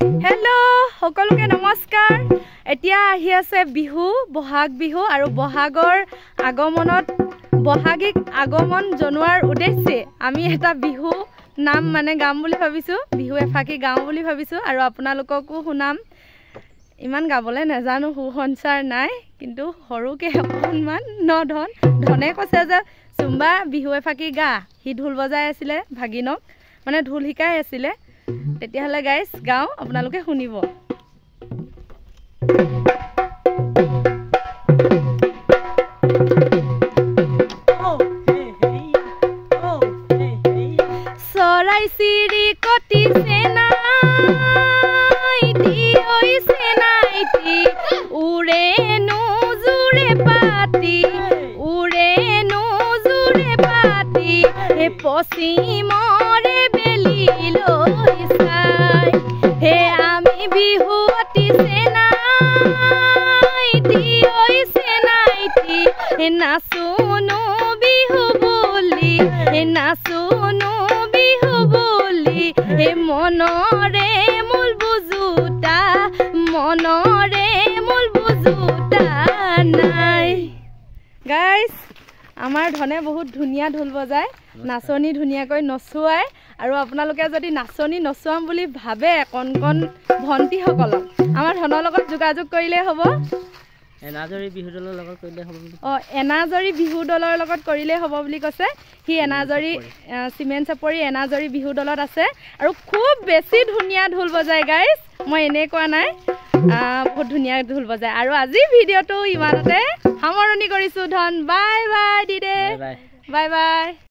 hello সকলোকে নমস্কাৰ এতিয়া আহি আছে বিহু বহাগ বিহু আৰু বহাগৰ আগমনত বহাগিক আগমন জনোৱাৰ উদ্দেশ্যে আমি এটা বিহু নাম মানে গাম বুলি ভাবিছো বিহু এফাকি গাও বুলি ভাবিছো আৰু আপোনালোককো শুনাম ইমান গাবলে নাজানো হু হনচাৰ নাই কিন্তু হৰুকে অকনমান নধন ধনে কৈছে যে চুম্বা বিহু এফাকি গা হি ঢোল বজাই আছিলে ভাগিনক মানে ঢোল শিকাই আছিলে তেতিয়াহলে গাইস গাও আপোনালোকে শুনিব সৰাই চিৰি কটি সেনাইটি ঐ সেনাইটি উৰে নুজুৰে পাতি হে পশ্চিমৰে বেলি লৈ চাই হে আমি বিহুৱতী সেনাইটি ঐ সেনাইটি হে নাচুনো বিহু বুলি হে মনৰে মূল বুজুতা নাই গাইস আমাৰ ধনে বহুত ধুনিয়া ঢোল বজায় নাচনি ধুনিয়াকৈ নচুৱাই আৰু আপোনালোকে যদি নাচনি নচুৱাম বুলি ভাবে কোন ভন্টি সকল আমাৰ ধনৰ লগত যোগাযোগ কৰিলে হ'ব এনাজৰি বিহু দলৰ লগত কৰিলে হ'ব এনাজৰি বিহু দলৰ লগত কৰিলে হ'ব বুলি কৈছে হি এনাজৰি সিমেন্ট চাপৰি এনাজৰি বিহু দলত আছে আৰু খুব বেছি ধুনিয়া ঢোল বজায় গাইস মই এনে কোৱা নাই বহুত ধুনিয়া ঢোল বজায় আৰু আজি ভিডিওটো ইমানতে সামৰণি কৰিছো ধন বাই বাই দিদে বাই বাই